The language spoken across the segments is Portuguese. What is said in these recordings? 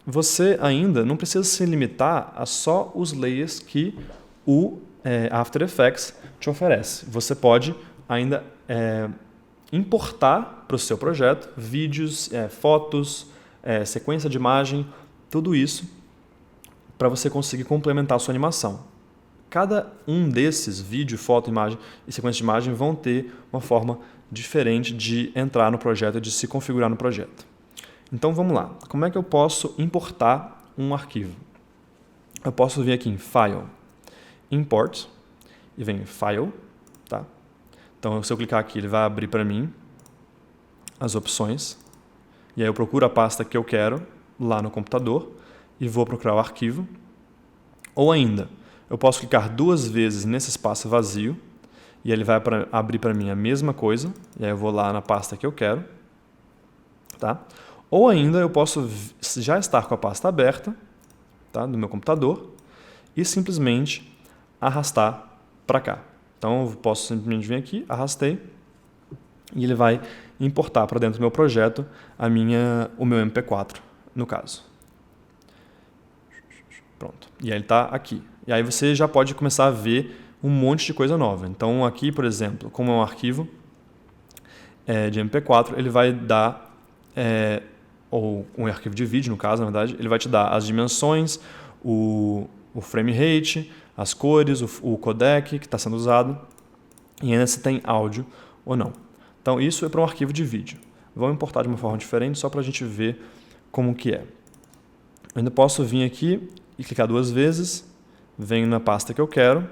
você ainda não precisa se limitar a só os layers que o After Effects te oferece. Você pode ainda importar para o seu projeto vídeos, fotos, sequência de imagem, tudo isso para você conseguir complementar a sua animação. Cada um desses, vídeo, foto, imagem e sequência de imagem, vão ter uma forma diferente de entrar no projeto e de se configurar no projeto. Então vamos lá. Como é que eu posso importar um arquivo? Eu posso vir aqui em File, Import, e vem em File. Tá? Então se eu clicar aqui, ele vai abrir para mim as opções. E aí eu procuro a pasta que eu quero lá no computador e vou procurar o arquivo. Ou ainda, eu posso clicar 2 vezes nesse espaço vazio e ele vai abrir para mim a mesma coisa. E aí eu vou lá na pasta que eu quero. Tá? Ou ainda eu posso já estar com a pasta aberta, tá, do meu computador e simplesmente arrastar para cá. Então eu posso simplesmente vir aqui, arrastei e ele vai importar para dentro do meu projeto o meu MP4, no caso. Pronto. E aí ele está aqui. E aí você já pode começar a ver um monte de coisa nova. Então aqui, por exemplo, como é um arquivo de MP4, ele vai dar, ou um arquivo de vídeo no caso, na verdade, ele vai te dar as dimensões, o frame rate, as cores, o codec que está sendo usado e ainda se tem áudio ou não. Então isso é para um arquivo de vídeo. Vamos importar de uma forma diferente só para a gente ver como que é. Eu ainda posso vir aqui e clicar 2 vezes, venho na pasta que eu quero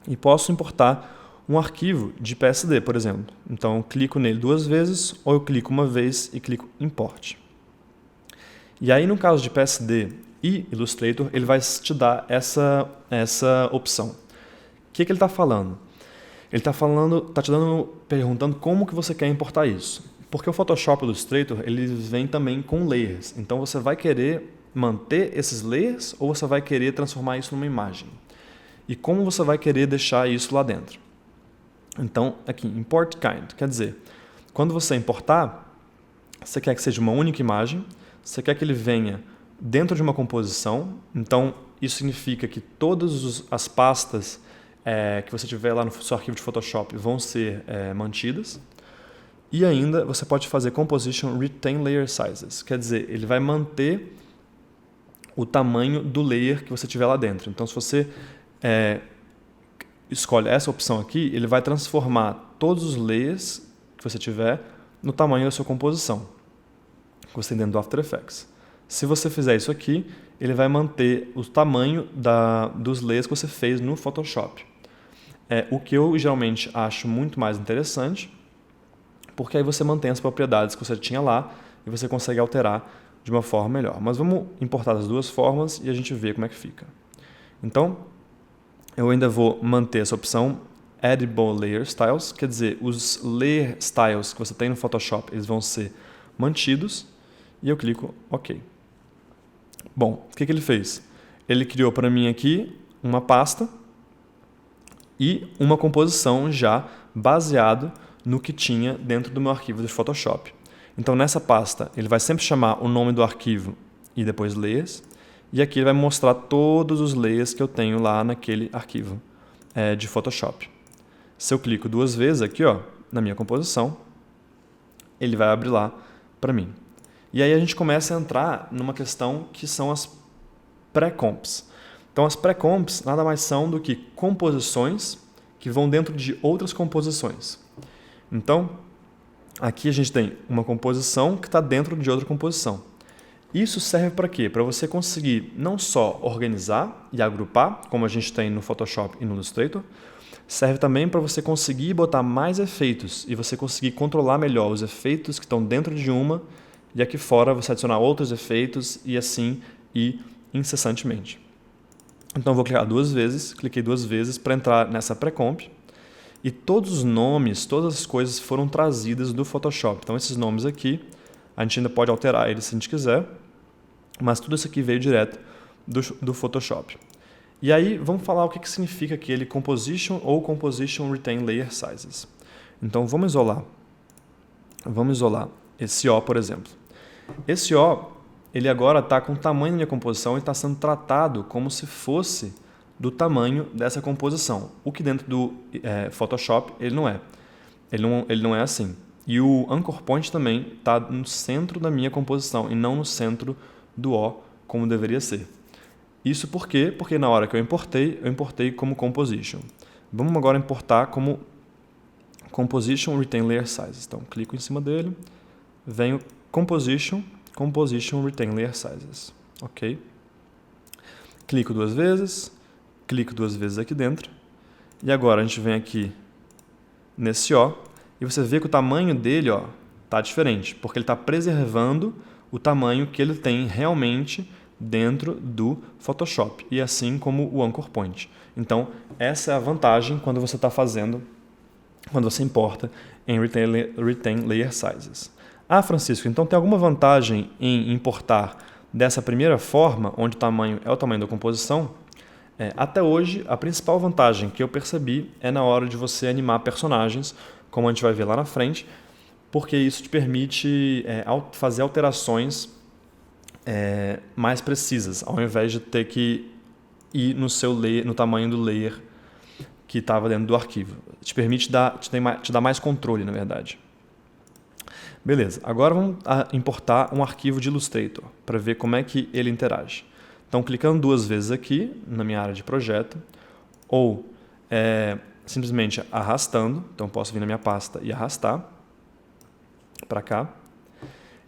e posso importar um arquivo de PSD, por exemplo. Então eu clico nele 2 vezes ou eu clico uma vez e clico Import. E aí no caso de PSD e Illustrator, ele vai te dar essa opção. O que ele está falando? Ele está te perguntando como que você quer importar isso. Porque o Photoshop e o Illustrator, eles vêm também com layers. Então você vai querer manter esses layers ou você vai querer transformar isso numa imagem? E como você vai querer deixar isso lá dentro? Então, aqui, Import Kind, quer dizer, quando você importar, você quer que seja uma única imagem, você quer que ele venha dentro de uma composição, então isso significa que todas as pastas que você tiver lá no seu arquivo de Photoshop vão ser mantidas. E ainda você pode fazer Composition Retain Layer Sizes, quer dizer, ele vai manter o tamanho do layer que você tiver lá dentro. Então se você escolhe essa opção aqui, ele vai transformar todos os layers que você tiver no tamanho da sua composição que você tem dentro do After Effects. Se você fizer isso aqui, ele vai manter o tamanho dos layers que você fez no Photoshop. O que eu geralmente acho muito mais interessante, porque aí você mantém as propriedades que você tinha lá e você consegue alterar de uma forma melhor. Mas vamos importar as duas formas e a gente vê como é que fica. Então, eu ainda vou manter essa opção Editable Layer Styles, quer dizer, os Layer Styles que você tem no Photoshop, eles vão ser mantidos, e eu clico OK. Bom, o que ele fez? Ele criou para mim aqui uma pasta e uma composição já baseado no que tinha dentro do meu arquivo de Photoshop. Então nessa pasta ele vai sempre chamar o nome do arquivo e depois layers, e aqui ele vai mostrar todos os layers que eu tenho lá naquele arquivo de Photoshop. Se eu clico 2 vezes aqui na minha composição, ele vai abrir lá para mim. E aí a gente começa a entrar numa questão que são as pré-comps. Então as pré-comps nada mais são do que composições que vão dentro de outras composições. Então, aqui a gente tem uma composição que está dentro de outra composição. Isso serve para quê? Para você conseguir não só organizar e agrupar, como a gente tem no Photoshop e no Illustrator, serve também para você conseguir botar mais efeitos e você conseguir controlar melhor os efeitos que estão dentro de uma e aqui fora você adicionar outros efeitos e assim ir incessantemente. Então eu vou clicar 2 vezes, cliquei 2 vezes para entrar nessa pré-comp. E todos os nomes, todas as coisas foram trazidas do Photoshop. Então esses nomes aqui, a gente ainda pode alterar eles se a gente quiser, mas tudo isso aqui veio direto do Photoshop. E aí vamos falar o que significa aquele Composition ou Composition Retain Layer Sizes. Então vamos isolar esse O, por exemplo. Esse O ele agora está com o tamanho da minha composição e está sendo tratado como se fosse do tamanho dessa composição. O que dentro do Photoshop ele não é. Ele não é assim. E o Anchor Point também está no centro da minha composição e não no centro do O, como deveria ser. Isso por quê? Porque na hora que eu importei como Composition. Vamos agora importar como Composition Retain Layer Sizes. Então, clico em cima dele, venho Composition Retain Layer Sizes. Ok? Clico duas vezes aqui dentro, e agora a gente vem aqui nesse O, e você vê que o tamanho dele está diferente, porque ele está preservando o tamanho que ele tem realmente dentro do Photoshop, e assim como o Anchor Point. Então, essa é a vantagem quando você está quando você importa em Retain Layer Sizes. Ah, Francisco, então tem alguma vantagem em importar dessa primeira forma, onde o tamanho é o tamanho da composição? Até hoje, a principal vantagem que eu percebi é na hora de você animar personagens, como a gente vai ver lá na frente, porque isso te permite fazer alterações mais precisas, ao invés de ter que ir no tamanho do layer que estava dentro do arquivo. Te permite te dar mais controle, na verdade. Beleza, agora vamos importar um arquivo de Illustrator para ver como é que ele interage. Então, clicando duas vezes aqui na minha área de projeto, ou simplesmente arrastando, então posso vir na minha pasta e arrastar para cá,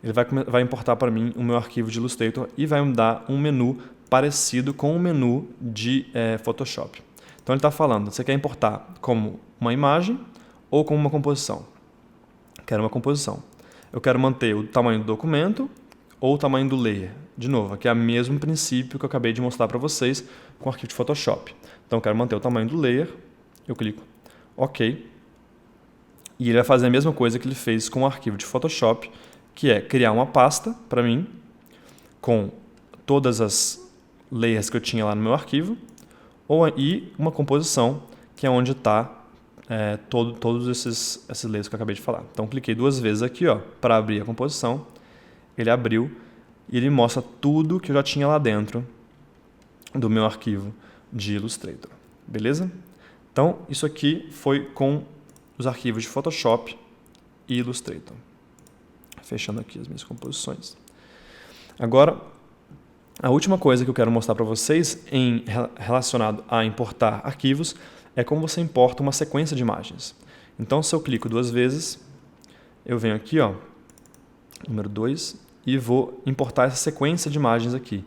ele vai importar para mim o meu arquivo de Illustrator e vai me dar um menu parecido com o menu de Photoshop. Então ele está falando, você quer importar como uma imagem ou como uma composição? Quero uma composição. Eu quero manter o tamanho do documento ou o tamanho do layer. De novo, aqui é o mesmo princípio que eu acabei de mostrar para vocês com o arquivo de Photoshop. Então eu quero manter o tamanho do layer, eu clico OK. E ele vai fazer a mesma coisa que ele fez com o arquivo de Photoshop, que é criar uma pasta para mim com todas as layers que eu tinha lá no meu arquivo, e uma composição, que é onde está todos esses layers que eu acabei de falar. Então, cliquei duas vezes aqui para abrir a composição, ele abriu e ele mostra tudo que eu já tinha lá dentro do meu arquivo de Illustrator. Beleza? Então, isso aqui foi com os arquivos de Photoshop e Illustrator. Fechando aqui as minhas composições. Agora, a última coisa que eu quero mostrar para vocês relacionado a importar arquivos é como você importa uma sequência de imagens. Então, se eu clico duas vezes, eu venho aqui, número 2, e vou importar essa sequência de imagens aqui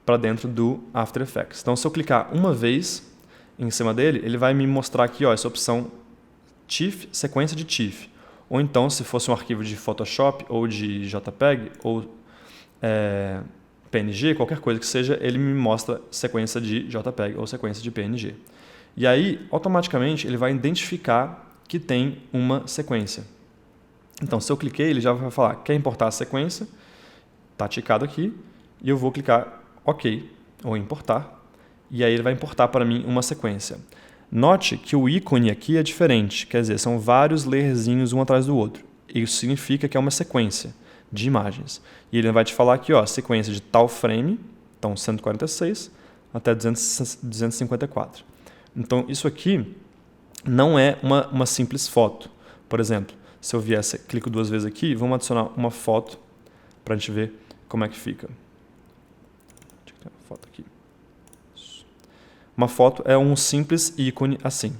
para dentro do After Effects. Então, se eu clicar uma vez em cima dele, ele vai me mostrar aqui essa opção TIFF, sequência de TIFF. Ou então, se fosse um arquivo de Photoshop ou de JPEG ou PNG, qualquer coisa que seja, ele me mostra sequência de JPEG ou sequência de PNG. E aí, automaticamente, ele vai identificar que tem uma sequência. Então, se eu cliquei, ele já vai falar, quer importar a sequência? Está ticado aqui, e eu vou clicar OK, ou importar, e aí ele vai importar para mim uma sequência. Note que o ícone aqui é diferente, quer dizer, são vários layerzinhos um atrás do outro. Isso significa que é uma sequência de imagens. E ele vai te falar aqui, sequência de tal frame, então 146 até 254. Então, isso aqui não é uma simples foto. Por exemplo, se eu viesse, clico duas vezes aqui, vamos adicionar uma foto para a gente ver como é que fica. Deixa eu ter uma foto aqui. Uma foto é um simples ícone assim.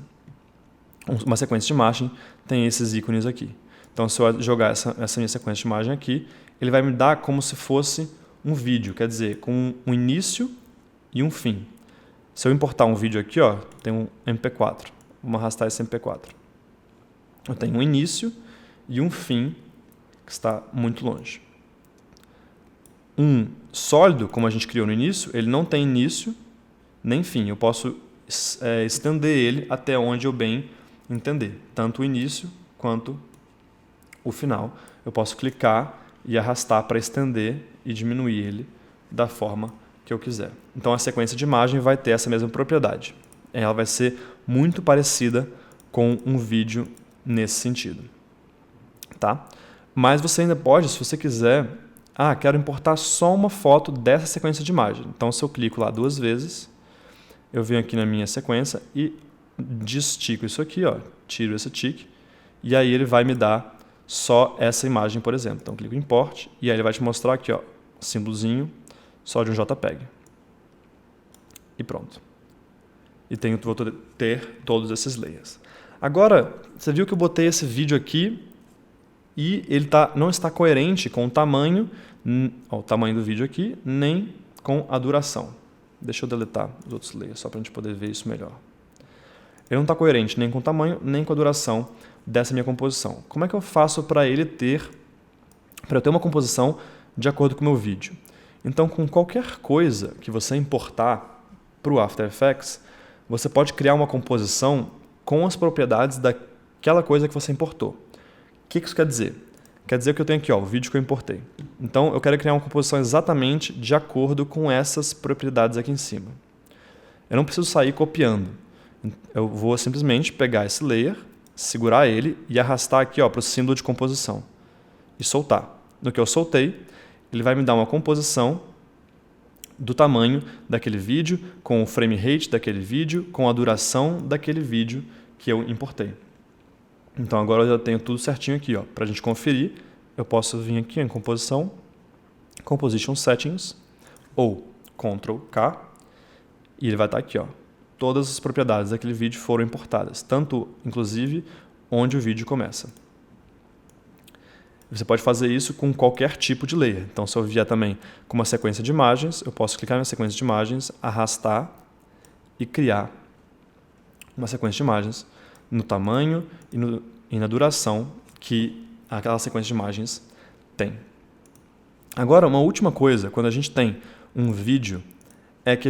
Uma sequência de imagem tem esses ícones aqui. Então, se eu jogar essa minha sequência de imagem aqui, ele vai me dar como se fosse um vídeo, quer dizer, com um início e um fim. Se eu importar um vídeo aqui, tem um MP4. Vamos arrastar esse MP4. Eu tenho um início e um fim que está muito longe. Um sólido, como a gente criou no início, ele não tem início nem fim. Eu posso estender ele até onde eu bem entender, tanto o início quanto o final. Eu posso clicar e arrastar para estender e diminuir ele da forma que eu quiser. Então, a sequência de imagem vai ter essa mesma propriedade. Ela vai ser muito parecida com um vídeo nesse sentido. Tá? Mas você ainda pode, se você quiser, quero importar só uma foto dessa sequência de imagem. Então, se eu clico lá 2 vezes, eu venho aqui na minha sequência e destico isso aqui, ó, tiro esse tick, e aí ele vai me dar só essa imagem, por exemplo. Então, clico em Import, e aí ele vai te mostrar aqui, ó, símbolozinho só de um JPEG. E pronto. E vou ter todos esses layers. Agora, você viu que eu botei esse vídeo aqui e ele não está coerente com o tamanho do vídeo aqui, nem com a duração. Deixa eu deletar os outros layers, só para a gente poder ver isso melhor. Ele não está coerente nem com o tamanho, nem com a duração dessa minha composição. Como é que eu faço para eu ter uma composição de acordo com o meu vídeo? Então, com qualquer coisa que você importar para o After Effects, você pode criar uma composição com as propriedades daquela coisa que você importou. O que isso quer dizer? Quer dizer que eu tenho aqui, ó, o vídeo que eu importei. Então, eu quero criar uma composição exatamente de acordo com essas propriedades aqui em cima. Eu não preciso sair copiando. Eu vou simplesmente pegar esse layer, segurar ele e arrastar aqui para o símbolo de composição. E soltar. No que eu soltei, ele vai me dar uma composição do tamanho daquele vídeo, com o frame rate daquele vídeo, com a duração daquele vídeo que eu importei. Então agora eu já tenho tudo certinho aqui. Para a gente conferir, eu posso vir aqui em Composição, Composition Settings, ou Ctrl K, e ele vai estar aqui. Todas as propriedades daquele vídeo foram importadas, tanto, inclusive, onde o vídeo começa. Você pode fazer isso com qualquer tipo de layer. Então, se eu vier também com uma sequência de imagens, eu posso clicar na sequência de imagens, arrastar e criar uma sequência de imagens no tamanho e na duração que aquela sequência de imagens tem. Agora, uma última coisa, quando a gente tem um vídeo, é que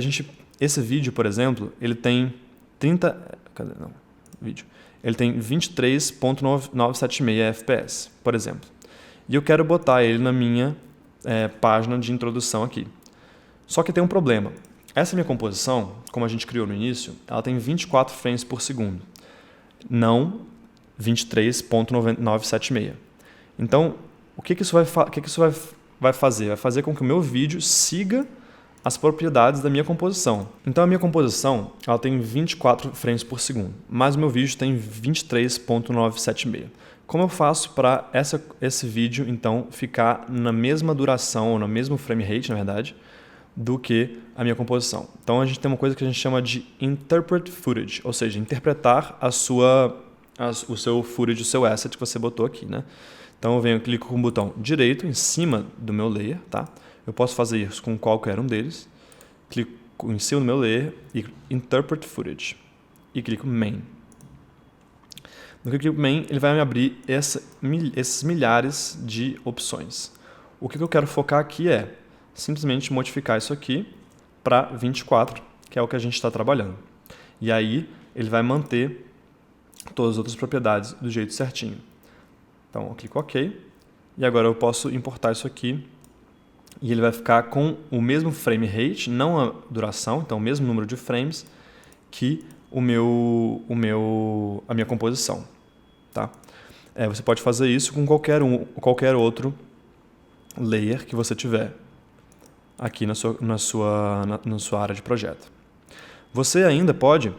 esse vídeo, por exemplo, ele tem 23.976 FPS, por exemplo. E eu quero botar ele na minha página de introdução aqui. Só que tem um problema. Essa minha composição, como a gente criou no início, ela tem 24 frames por segundo, não 23.976. Então, o que isso vai fazer? Vai fazer com que o meu vídeo siga as propriedades da minha composição. Então, a minha composição ela tem 24 frames por segundo, mas o meu vídeo tem 23.976. Como eu faço para esse vídeo, então, ficar na mesma duração, ou no mesmo frame rate, na verdade, do que a minha composição? Então, a gente tem uma coisa que a gente chama de Interpret Footage, ou seja, interpretar o seu footage, o seu asset que você botou aqui, né? Então, eu clico com o botão direito em cima do meu layer, tá? Eu posso fazer isso com qualquer um deles. Clico em cima do meu layer e Interpret Footage. E clico Main. No que eu clico Main, ele vai me abrir esses milhares de opções. O que eu quero focar aqui é simplesmente modificar isso aqui para 24, que é o que a gente está trabalhando. E aí, ele vai manter todas as outras propriedades do jeito certinho. Então, eu clico OK. E agora eu posso importar isso aqui. E ele vai ficar com o mesmo frame rate, não a duração, então o mesmo número de frames que a minha composição. Tá? Você pode fazer isso com qualquer outro layer que você tiver aqui na sua área de projeto. Você ainda pode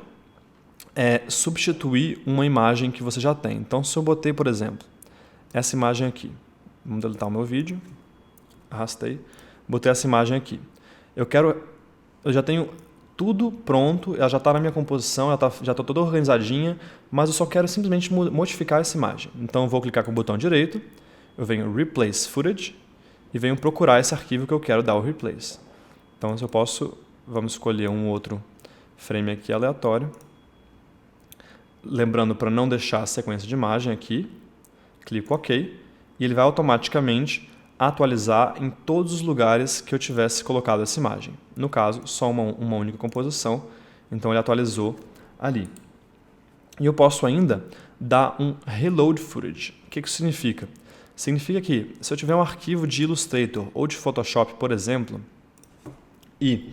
substituir uma imagem que você já tem. Então, se eu botei, por exemplo, essa imagem aqui, vamos deletar o meu vídeo, arrastei, botei essa imagem aqui. Eu já tenho tudo pronto, ela já está na minha composição, já está toda organizadinha, mas eu só quero simplesmente modificar essa imagem. Então, eu vou clicar com o botão direito, eu venho Replace Footage e venho procurar esse arquivo que eu quero dar o Replace. Então, se eu posso, vamos escolher um outro frame aqui aleatório. Lembrando para não deixar a sequência de imagem aqui, clico OK, e ele vai automaticamente atualizar em todos os lugares que eu tivesse colocado essa imagem. No caso, só uma única composição, então ele atualizou ali. E eu posso ainda dar um Reload Footage. O que isso significa? Significa que, se eu tiver um arquivo de Illustrator ou de Photoshop, por exemplo, e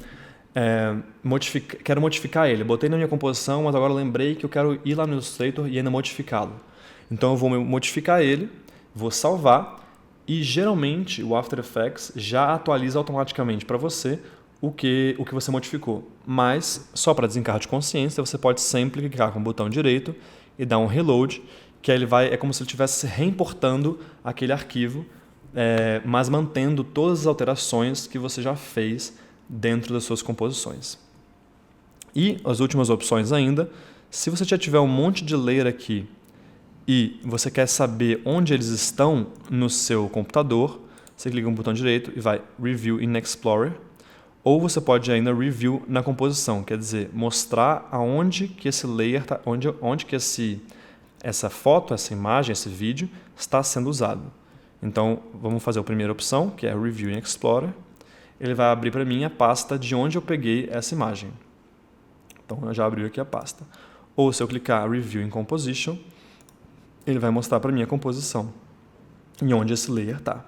quero modificar ele, botei na minha composição, mas agora lembrei que eu quero ir lá no Illustrator e ainda modificá-lo. Então eu vou modificar ele, vou salvar, E geralmente o After Effects já atualiza automaticamente para você o que você modificou. Mas, só para desencargo de consciência, você pode sempre clicar com o botão direito e dar um reload, que aí é como se ele estivesse reimportando aquele arquivo, mas mantendo todas as alterações que você já fez dentro das suas composições. E as últimas opções ainda, se você já tiver um monte de layer aqui e você quer saber onde eles estão no seu computador, você clica no botão direito e vai Review in Explorer, ou você pode ainda Review na composição, quer dizer, mostrar aonde que esse layer, onde que essa foto, essa imagem, esse vídeo está sendo usado. Então, vamos fazer a primeira opção, que é Review in Explorer. Ele vai abrir para mim a pasta de onde eu peguei essa imagem. Então, já abriu aqui a pasta. Ou se eu clicar Review in Composition, ele vai mostrar para mim a composição e onde esse layer está.